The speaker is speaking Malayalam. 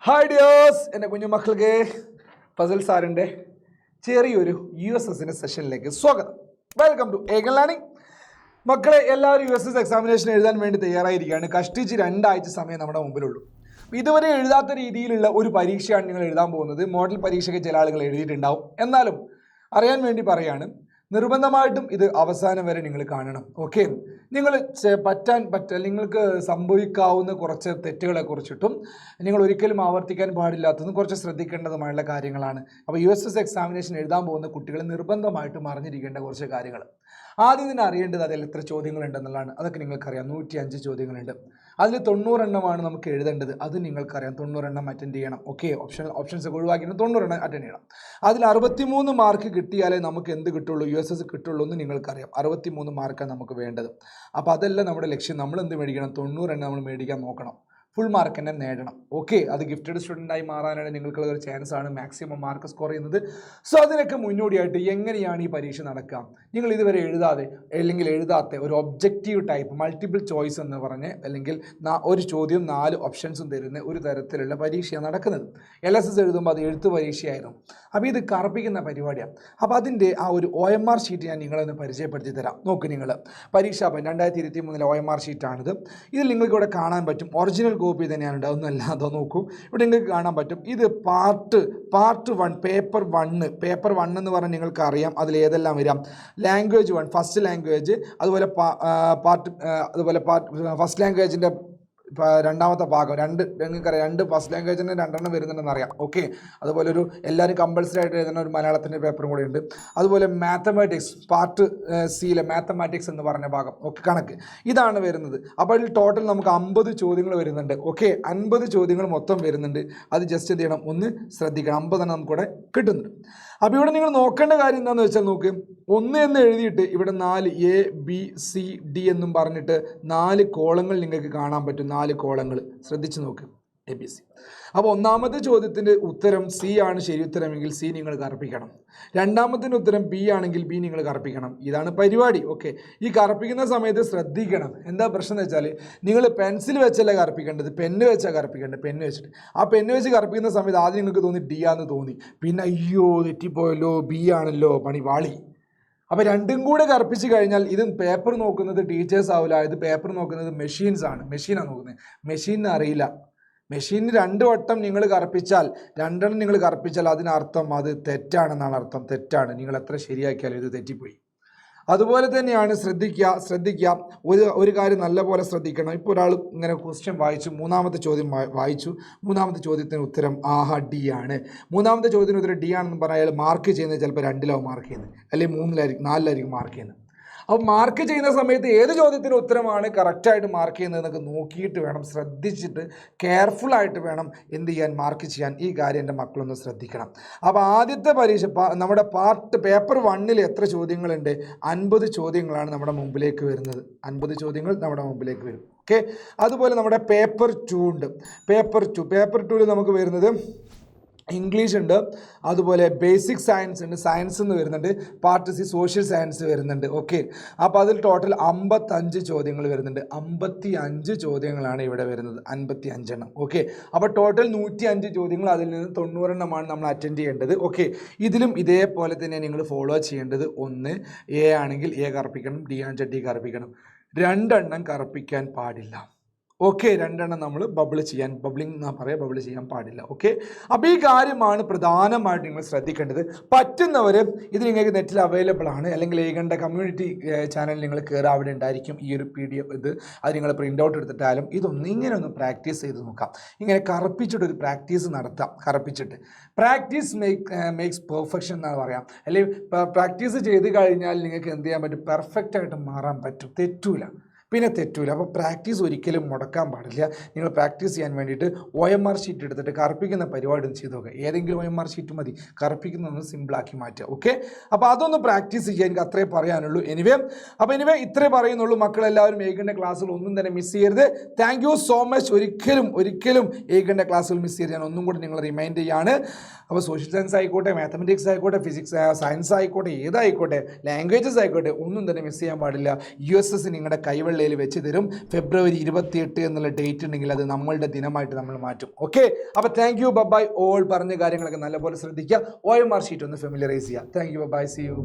ഹായ് ഡിയേഴ്സ്, എൻ്റെ കുഞ്ഞുമക്കൾക്ക് ഫസൽ സാറിൻ്റെ ചെറിയൊരു USSൻ്റെ സെഷനിലേക്ക് സ്വാഗതം. Welcome to again learning. മക്കളെ, എല്ലാവരും USS എക്സാമിനേഷൻ എഴുതാൻ വേണ്ടി തയ്യാറായിരിക്കുകയാണ്. കഷ്ടിച്ച് 2 ആഴ്ച സമയം നമ്മുടെ മുമ്പിലുള്ളൂ. ഇതുവരെ എഴുതാത്ത രീതിയിലുള്ള ഒരു പരീക്ഷയാണ് നിങ്ങൾ എഴുതാൻ പോകുന്നത്. മോഡൽ പരീക്ഷയ്ക്ക് ചില ആളുകൾ എഴുതിയിട്ടുണ്ടാവും. എന്നാലും അറിയാൻ വേണ്ടി പറയാണ്, നിർബന്ധമായിട്ടും ഇത് അവസാനം വരെ നിങ്ങൾ കാണണം. ഓക്കെ, നിങ്ങൾ നിങ്ങൾക്ക് സംഭവിക്കാവുന്ന കുറച്ച് തെറ്റുകളെ കുറിച്ചിട്ടും നിങ്ങൾ ഒരിക്കലും ആവർത്തിക്കാൻ പാടില്ലാത്തതും കുറച്ച് ശ്രദ്ധിക്കേണ്ടതുമായുള്ള കാര്യങ്ങളാണ്. അപ്പോൾ USS എക്സാമിനേഷൻ എഴുതാൻ പോകുന്ന കുട്ടികൾ നിർബന്ധമായിട്ടും അറിഞ്ഞിരിക്കേണ്ട കുറച്ച് കാര്യങ്ങൾ. ആദ്യം തന്നെ അറിയേണ്ടത് അതിൽ എത്ര ചോദ്യങ്ങളുണ്ടെന്നുള്ളതാണ്. അതൊക്കെ നിങ്ങൾക്കറിയാം. 105 ചോദ്യങ്ങളുണ്ട്. അതിൽ 90 എണ്ണമാണ് നമുക്ക് എഴുതേണ്ടത്. അത് നിങ്ങൾക്കറിയാം. 90 എണ്ണം അറ്റൻഡ് ചെയ്യണം. ഓക്കെ, ഓപ്ഷൻസ് ഒഴിവാക്കിയിട്ട് 90 എണ്ണം അറ്റൻഡ് ചെയ്യണം. അതിൽ 63 മാർക്ക് കിട്ടിയാലേ നമുക്ക് എന്ത് കിട്ടുള്ളൂ, USS കിട്ടുള്ളൂ എന്ന് നിങ്ങൾക്കറിയാം. 63 മാർക്കാണ് നമുക്ക് വേണ്ടത്. അപ്പോൾ അതല്ല നമ്മുടെ ലക്ഷ്യം. നമ്മൾ എന്ത് മേടിക്കണം? 90 എണ്ണം നമ്മൾ മേടിക്കാൻ നോക്കണം. ഫുൾ മാർക്ക് തന്നെ നേടണം. ഓക്കെ, അത് ഗിഫ്റ്റഡ് സ്റ്റുഡൻ്റായി മാറാനാണ് നിങ്ങൾക്കുള്ള ഒരു ചാൻസ് ആണ് മാക്സിമം മാർക്ക് സ്കോർ ചെയ്യുന്നത്. സോ അതിനൊക്കെ മുന്നോടിയായിട്ട് എങ്ങനെയാണ് ഈ പരീക്ഷ നടക്കുക? നിങ്ങൾ ഇതുവരെ എഴുതാത്ത ഒരു ഒബ്ജക്റ്റീവ് ടൈപ്പ് മൾട്ടിപ്പിൾ ചോയ്സ് എന്ന് പറഞ്ഞ്, അല്ലെങ്കിൽ ഒരു ചോദ്യം 4 ഓപ്ഷൻസും തരുന്ന ഒരു തരത്തിലുള്ള പരീക്ഷയാണ് നടക്കുന്നത്. LSS എഴുതുമ്പോൾ അത് എഴുത്ത് പരീക്ഷയായിരുന്നു. അപ്പോൾ ഇത് കറുപ്പിക്കുന്ന പരിപാടിയാണ്. അപ്പോൾ അതിൻ്റെ ആ ഒരു OMR ഷീറ്റ് ഞാൻ നിങ്ങളൊന്ന് പരിചയപ്പെടുത്തി തരാം. നോക്ക്, നിങ്ങൾ പരീക്ഷ 2023 OMR ഷീറ്റാണിത്. ഇതിൽ നിങ്ങൾക്ക് ഇവിടെ കാണാൻ പറ്റും. ഒറിജിനൽ കോപ്പി തന്നെയാണ് ഉണ്ടാവുന്നതല്ല. അതോ നോക്കൂ, ഇവിടെ നിങ്ങൾക്ക് കാണാൻ പറ്റും. ഇത് പാർട്ട് 1 പേപ്പർ 1 എന്ന് പറഞ്ഞാൽ നിങ്ങൾക്ക് അറിയാം. അതിൽ ഏതെല്ലാം വരാം? ലാംഗ്വേജ് 1 ഫസ്റ്റ് ലാംഗ്വേജ്, അതുപോലെ ഫസ്റ്റ് ലാംഗ്വേജിൻ്റെ രണ്ടാമത്തെ ഭാഗം നിങ്ങൾക്കറിയാം. 2 ഫസ്റ്റ് ലാംഗ്വേജിന് 2 എണ്ണം വരുന്നുണ്ടെന്ന് അറിയാം. ഓക്കെ, അതുപോലെ ഒരു എല്ലാവരും കമ്പൾസറി ആയിട്ട് എഴുതുന്ന ഒരു മലയാളത്തിൻ്റെ പേപ്പറും കൂടെ ഉണ്ട്. അതുപോലെ മാത്തമാറ്റിക്സ് പാർട്ട് സിയിലെ മാത്തമാറ്റിക്സ് എന്ന് പറഞ്ഞ ഭാഗം, ഓക്കെ, കണക്ക്, ഇതാണ് വരുന്നത്. അപ്പോൾ അതിൽ ടോട്ടൽ നമുക്ക് 50 ചോദ്യങ്ങൾ വരുന്നുണ്ട്. ഓക്കെ, 50 ചോദ്യങ്ങൾ മൊത്തം വരുന്നുണ്ട്. അത് ജസ്റ്റ് എന്ത് ചെയ്യണം, ഒന്ന് ശ്രദ്ധിക്കണം. 50 തന്നെ നമുക്കിവിടെ കിട്ടുന്നുണ്ട്. അപ്പോൾ ഇവിടെ നിങ്ങൾ നോക്കേണ്ട കാര്യം എന്താണെന്ന് വെച്ചാൽ, നോക്ക്, 1 എന്ന് എഴുതിയിട്ട് ഇവിടെ 4 ABCD എന്നും പറഞ്ഞിട്ട് 4 കോളങ്ങൾ നിങ്ങൾക്ക് കാണാൻ പറ്റും. 4 കോളങ്ങൾ ശ്രദ്ധിച്ച് നോക്ക്, ABC. അപ്പോൾ ഒന്നാമത്തെ ചോദ്യത്തിൻ്റെ ഉത്തരം C ആണ് ശരി ഉത്തരമെങ്കിൽ C നിങ്ങൾ കറുപ്പിക്കണം. രണ്ടാമത്തിൻ്റെ ഉത്തരം B ആണെങ്കിൽ B നിങ്ങൾ കറുപ്പിക്കണം. ഇതാണ് പരിപാടി. ഓക്കെ, ഈ കറുപ്പിക്കുന്ന സമയത്ത് ശ്രദ്ധിക്കണം. എന്താ പ്രശ്നം എന്ന് വെച്ചാൽ, നിങ്ങൾ പെൻസിൽ വെച്ചല്ല കറുപ്പിക്കേണ്ടത്, പെന്ന് വെച്ചാൽ കറുപ്പിക്കേണ്ടത്. പെന്ന് വെച്ചിട്ട് ആ പെന്ന് വെച്ച് കറുപ്പിക്കുന്ന സമയത്ത് ആദ്യം നിങ്ങൾക്ക് തോന്നി D ആണെന്ന് തോന്നി, പിന്നെ അയ്യോ തെറ്റിപ്പോയല്ലോ, B ആണല്ലോ, പണി വാളി. അപ്പോൾ രണ്ടും കൂടെ കറുപ്പിച്ച് കഴിഞ്ഞാൽ ഇത് പേപ്പർ നോക്കുന്നത് ടീച്ചേഴ്സ് ആവില്ല, ഇത് പേപ്പർ നോക്കുന്നത് മെഷീനാണ് നോക്കുന്നത്. മെഷീനിന് അറിയില്ല. മെഷീനിന് 2 വട്ടം നിങ്ങൾ കറുപ്പിച്ചാൽ, 2 എണ്ണം നിങ്ങൾ കറുപ്പിച്ചാൽ അതിനർത്ഥം അത് തെറ്റാണെന്നാണ് അർത്ഥം. തെറ്റാണ്. നിങ്ങൾ എത്ര ശരിയാക്കിയാലും ഇത് തെറ്റിപ്പോയി. അതുപോലെ തന്നെയാണ് ശ്രദ്ധിക്കുക. ഒരു കാര്യം നല്ലപോലെ ശ്രദ്ധിക്കണം. ഇപ്പോൾ ഒരാൾ ഇങ്ങനെ ക്വസ്റ്റ്യൻ വായിച്ചു, 3ാമത്തെ ചോദ്യം വായിച്ചു. 3ാമത്തെ ചോദ്യത്തിന് ഉത്തരം D ആണ്. 3ാമത്തെ ചോദ്യത്തിന് ഉത്തരം D ആണെന്ന് പറഞ്ഞാൽ അയാൾ മാർക്ക് ചെയ്യുന്നത് ചിലപ്പോൾ 2-ലാവും മാർക്ക് ചെയ്യുന്നത്, അല്ലെങ്കിൽ 3-ലായിരിക്കും, 4-ലായിരിക്കും മാർക്ക് ചെയ്യുന്നത്. അപ്പോൾ മാർക്ക് ചെയ്യുന്ന സമയത്ത് ഏത് ചോദ്യത്തിന് ഉത്തരമാണ് കറക്റ്റായിട്ട് മാർക്ക് ചെയ്യുന്നതെന്നൊക്കെ നോക്കിയിട്ട് വേണം, ശ്രദ്ധിച്ചിട്ട് കെയർഫുള്ളായിട്ട് വേണം എന്ത് ചെയ്യാൻ, മാർക്ക് ചെയ്യാൻ. ഈ കാര്യം എൻ്റെ മക്കളൊന്ന് ശ്രദ്ധിക്കണം. അപ്പോൾ ആദ്യത്തെ പരീക്ഷ നമ്മുടെ പേപ്പർ 1-ൽ എത്ര ചോദ്യങ്ങളുണ്ട്? 50 ചോദ്യങ്ങളാണ് നമ്മുടെ മുമ്പിലേക്ക് വരുന്നത്. 50 ചോദ്യങ്ങൾ നമ്മുടെ മുമ്പിലേക്ക് വരും. ഓക്കെ, അതുപോലെ നമ്മുടെ പേപ്പർ 2 ഉണ്ട്. പേപ്പർ 2-ൽ നമുക്ക് വരുന്നത് ഇംഗ്ലീഷ് ഉണ്ട്, അതുപോലെ ബേസിക് സയൻസ് ഉണ്ട്, സയൻസ് എന്ന് വരുന്നുണ്ട്, പാർട്ട് C സോഷ്യൽ സയൻസ് വരുന്നുണ്ട്. ഓക്കെ, അപ്പോൾ അതിൽ ടോട്ടൽ 55 ചോദ്യങ്ങൾ വരുന്നുണ്ട്. 55 ചോദ്യങ്ങളാണ് ഇവിടെ വരുന്നത്, 55 എണ്ണം. ഓക്കെ, അപ്പോൾ ടോട്ടൽ 105 ചോദ്യങ്ങൾ, അതിൽ നിന്ന് 90 എണ്ണമാണ് നമ്മൾ അറ്റൻഡ് ചെയ്യേണ്ടത്. ഓക്കെ, ഇതിലും ഇതേപോലെ തന്നെ നിങ്ങൾ ഫോളോ ചെയ്യേണ്ടത്. 1 A ആണെങ്കിൽ A കറുപ്പിക്കണം, D ആണെങ്കിൽ D കറുപ്പിക്കണം. 2 എണ്ണം കറുപ്പിക്കാൻ പാടില്ല. ഓക്കെ, 2 എണ്ണം നമ്മൾ ബബിളിംഗ് എന്നാ പറയുക, ബബിൾ ചെയ്യാൻ പാടില്ല. ഓക്കെ, അപ്പോൾ ഈ കാര്യമാണ് പ്രധാനമായിട്ട് നിങ്ങൾ ശ്രദ്ധിക്കേണ്ടത്. പറ്റുന്നവർ ഇത് നിങ്ങൾക്ക് നെറ്റിൽ അവൈലബിൾ ആണ്, അല്ലെങ്കിൽ ഏകണ്ട കമ്മ്യൂണിറ്റി ചാനൽ നിങ്ങൾ കയറി, അവിടെ ഉണ്ടായിരിക്കും ഈ ഒരു PDF. അത് നിങ്ങൾ പ്രിൻ്റ് ഔട്ട് എടുത്തിട്ടാലും ഇങ്ങനെ ഒന്ന് പ്രാക്ടീസ് ചെയ്ത് നോക്കാം. ഇങ്ങനെ കറുപ്പിച്ചിട്ടൊരു പ്രാക്ടീസ് നടത്താം. പ്രാക്ടീസ് മേക്സ് പെർഫെക്ഷൻ എന്നാണ് പറയാം. അല്ലെങ്കിൽ പ്രാക്ടീസ് ചെയ്ത് കഴിഞ്ഞാൽ നിങ്ങൾക്ക് എന്ത് ചെയ്യാൻ പറ്റും? പെർഫെക്റ്റ് ആയിട്ട് മാറാൻ പറ്റും. തെറ്റൂല. അപ്പോൾ പ്രാക്ടീസ് ഒരിക്കലും മുടക്കാൻ പാടില്ല. നിങ്ങൾ പ്രാക്ടീസ് ചെയ്യാൻ വേണ്ടിയിട്ട് OMR ഷീറ്റ് എടുത്തിട്ട് കറുപ്പിക്കുന്ന പരിപാടി ഒന്ന് ചെയ്ത് നോക്കുക. ഏതെങ്കിലും OMR ഷീറ്റ് മതി, കറുപ്പിക്കുന്നതൊന്ന് സിമ്പിളാക്കി മാറ്റുക. ഓക്കെ, അപ്പോൾ അതൊന്ന് പ്രാക്ടീസ് ചെയ്യാൻ എനിക്ക് അത്രേ പറയാനുള്ളൂ. എനിവേ ഇത്രേ പറയുന്നുള്ളൂ. മക്കളെല്ലാവരും ഏകൻ്റെ ക്ലാസ്സിൽ ഒന്നും തന്നെ മിസ് ചെയ്യരുത്. Thank you so much. ഒരിക്കലും ഏകൻ്റെ ക്ലാസ്സിൽ മിസ് ചെയ്ത് ഞാൻ ഒന്നും കൂടി നിങ്ങൾ റിമൈൻഡ് ചെയ്യാണ്. അപ്പോൾ സോഷ്യൽ സയൻസ് ആയിക്കോട്ടെ, മാത്തമെറ്റിക്സ് ആയിക്കോട്ടെ, ഫിസിക്സ് സയൻസ് ആയിക്കോട്ടെ, ഏതായിക്കോട്ടെ, ലാംഗ്വേജസ് ആയിക്കോട്ടെ, ഒന്നും തന്നെ മിസ് ചെയ്യാൻ പാടില്ല. USS നിങ്ങളുടെ കൈവെള്ള ഓൺലൈനിൽ വെച്ച് തരും. ഫെബ്രുവരി 28 എന്നുള്ള ഡേറ്റ് ഉണ്ടെങ്കിൽ അത് നമ്മളുടെ ദിനമായിട്ട് നമ്മൾ മാറ്റും. ഓക്കെ, അപ്പോൾ താങ്ക് യു, ബൈ ഓൾ. പറഞ്ഞ കാര്യങ്ങളൊക്കെ നല്ലപോലെ ശ്രദ്ധിക്കുക. OMR ഷീറ്റ് ഒന്ന് ഫെമിലറൈസ് ചെയ്യുക. Thank you, bye, see U.